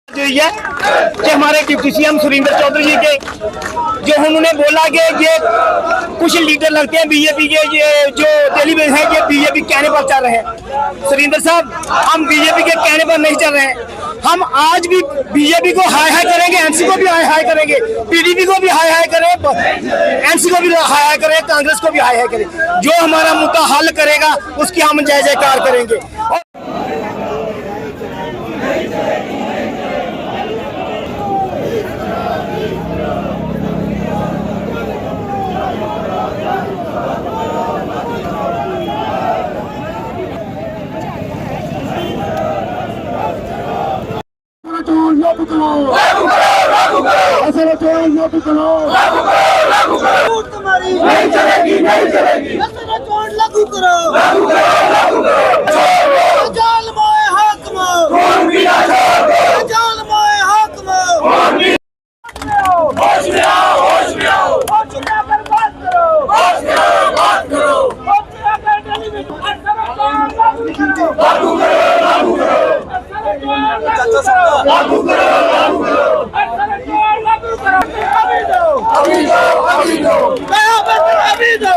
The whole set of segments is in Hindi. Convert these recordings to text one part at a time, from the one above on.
जो ये कि हमारे डिप्टी सीएम सुरेंद्र चौधरी जी के जो उन्होंने बोला कि ये कुछ लीडर लगते हैं बीजेपी के, ये जो दिल्ली में है, ये बीजेपी कहने पर चल रहे हैं। सुरेंद्र साहब, हम बीजेपी के कहने पर नहीं चल रहे हैं। हम आज भी बीजेपी को हाय हाय करेंगे, एनसी को भी हाय हाय करेंगे, पीडीपी को भी हाय हाय करें, एनसी को भी हाय हाय करें, कांग्रेस को भी हाय हाय करें। जो हमारा मुद्दा हल करेगा उसकी हम जय जयकार करेंगे। नहीं चलेगी, नहीं चलेगी। लागू करो, लागू करो, लागू करो। जालिमोए हाकिमो, खून पीना छोड़ दो। जालिमोए हाकिमो, होश में आओ, होश में आओ। होश में आकर बात करो, होश में आओ, बात करो। होश में आकर टेलीविजन लागू करो, लागू करो। लागू करो, लागू करो। अभी दो, अभी दो, अभी दो।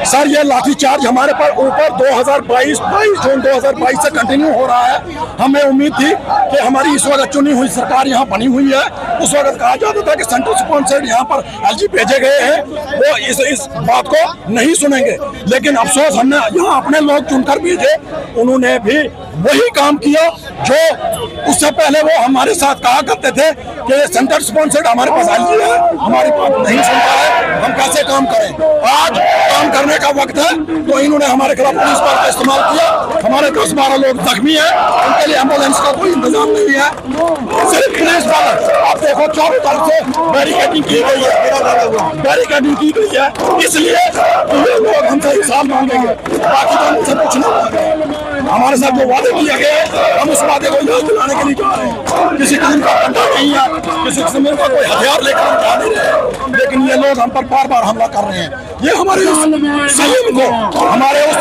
सर, ये लाठीचार्ज हमारे पर ऊपर 22 जून 2022 से कंटिन्यू हो रहा है। हमें उम्मीद थी कि हमारी इस वक्त चुनी हुई सरकार यहाँ बनी हुई है। उस वक्त कहा जाता था कि सेंट्रल स्पॉन्सर्ड यहाँ पर एलजी भेजे गए हैं, वो इस बात को नहीं सुनेंगे। लेकिन अफसोस, हमने यहाँ अपने लोग चुनकर भेजे, उन्होंने भी वही काम किया जो उससे पहले वो हमारे साथ कहा करते थे कि सेंट्रल स्पॉन्सर्ड हमारे पास एलजी है, हमारी बात नहीं सुनता है, हम कैसे काम करें। आज काम करने का वक्त है, तो इन्होंने हमारे खिलाफ पुलिस बल का इस्तेमाल किया। हमारे 10-12 लोग जख्मी हैं, उनके लिए एम्बुलेंस का कोई इंतजाम नहीं है। सिर्फ पुलिस बल, आप देखो, चारों तरफ से बैरिकेडिंग की गई है, बैरिकेडिंग की गई है, इसलिए ये लोग हमसे हिसाब मांगेंगे। बाकी तो हमसे कुछ नहीं मांगेंगे। हमारे साथ जो वादे किए गए, हम उस वादे को याद दिलाने के लिए जा रहे हैं। किसी किस्म का डंडा नहीं है, किसी किस्म का कोई हथियार लेकर हम जा नहीं रहे, लेकिन ये लोग हम पर बार-बार हमला कर रहे हैं। ये हमारे संयम को, हमारे उस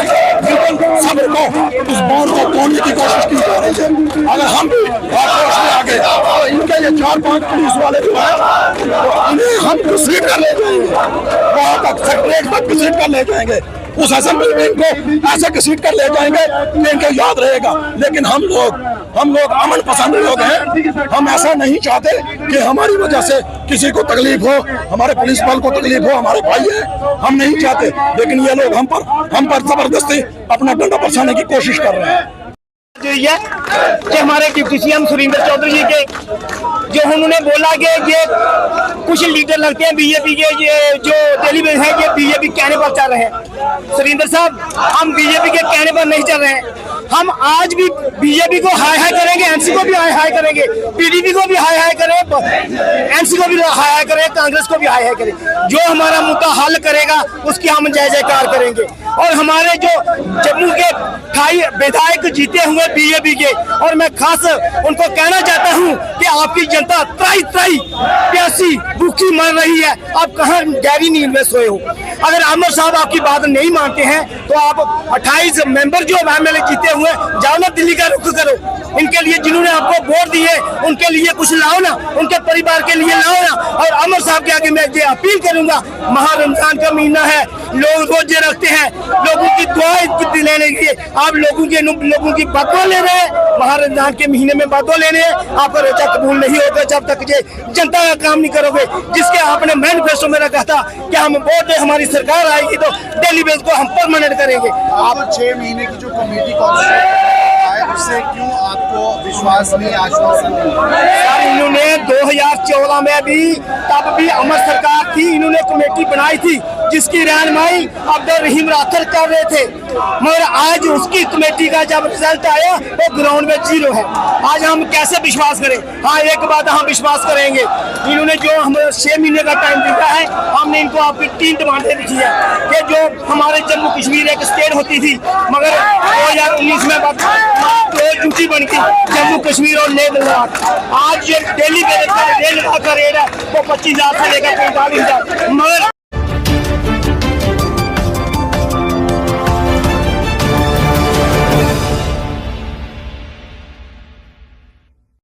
सब्र को, उस बांध को तोड़ने की कोशिश की जा रही है। अगर हम भी आक्रोश में आ गए तो इनके ये 4-5 पुलिस वाले जो है, तो इन्हें हम घसीट कर ले जाएंगे, वहाँ तक सेक्रेटरीट तक घसीट कर ले जाएंगे। उस असेंबली में इनको ऐसे घसीट कर ले जाएंगे कि इनको याद रहेगा। लेकिन हम लोग अमन पसंद लोग हैं। हम ऐसा नहीं चाहते कि हमारी वजह से किसी को तकलीफ हो, हमारे पुलिस बल को तकलीफ हो, हमारे भाई हैं, हम नहीं चाहते। लेकिन ये लोग हम पर जबरदस्ती अपना डंडा बरसाने की कोशिश कर रहे हैं। जो ये कि हमारे डिप्टी सीएम सुरेंद्र चौधरी जी के जो उन्होंने बोला कि ये कुछ लीडर लगते हैं बीजेपी के, ये जो दिल्ली में है, ये बीजेपी कहने पर चल रहे हैं। सुरेंद्र साहब, हम बीजेपी के कहने पर नहीं चल रहे हैं। हम आज भी बीजेपी को हाय हाय करेंगे, एनसी को भी हाय हाय करेंगे, पीडीपी को भी हाय हाय करें, एनसी को भी हाय हाय करें, कांग्रेस को भी हाय हाय करें। जो हमारा मुद्दा हल करेगा उसकी हम जय जयकार करेंगे। और हमारे जो जम्मू के 28 विधायक जीते हुए बीजेपी के, और मैं खास उनको कहना चाहता हूं कि आपकी जनता त्राई प्यासी भूखी मर रही है, आप कहाँ गहरी नींद में सोए हो। अगर आमिर साहब आपकी बात नहीं मानते हैं तो आप 28 मेंबर जो एमएलए जीते हुए, जाओ ना दिल्ली का रुख करो। इनके लिए जिन्होंने आपको वोट दिए उनके लिए कुछ लाओ ना, उनके परिवार के लिए लाओ ना। और आमिर साहब के आगे मैं ये अपील करूंगा, महा रमजान का महीना है, लोग रोजे रखते हैं, लोगों की दुआएं लेने के लिए आप लोगों की बदुआ ले रहे हैं। महा रमजान के महीने में बदुआ ले रहे हैं। आपका रोजा कबूल नहीं होगा जब तक ये जनता का काम नहीं करोगे, जिसके आपने मैनिफेस्टो में रखा था कि हम वोट दे, हमारी सरकार आएगी तो डेली बेस को हम परमानेंट करेंगे। आप 6 महीने की जो कमेटी है, उससे क्यों आपको विश्वास नहीं, आश्वासन नहीं? इन्होंने 2014 में भी, तब भी अमर सरकार थी, इन्होंने कमेटी बनाई थी जिसकी रहनुमाई अब्दुल रहीम राठौर कर रहे थे, मगर आज उसकी कमेटी का जब रिजल्ट आया वो ग्राउंड में 0 है। आज हम कैसे विश्वास करें? हाँ, एक बात हम विश्वास करेंगे, इन्होंने जो हमें 6 महीने का टाइम दिया है, हमने इनको आपकी 3 डिमांडें लिखी है कि जो हमारे जम्मू कश्मीर एक स्टेट होती थी, मगर 2019 में ड्यूटी बन गई जम्मू कश्मीर और लेह लद्दाख। आज जो डेली बेसिस का रेट है वो 25,000 से लेकर 45,000, मगर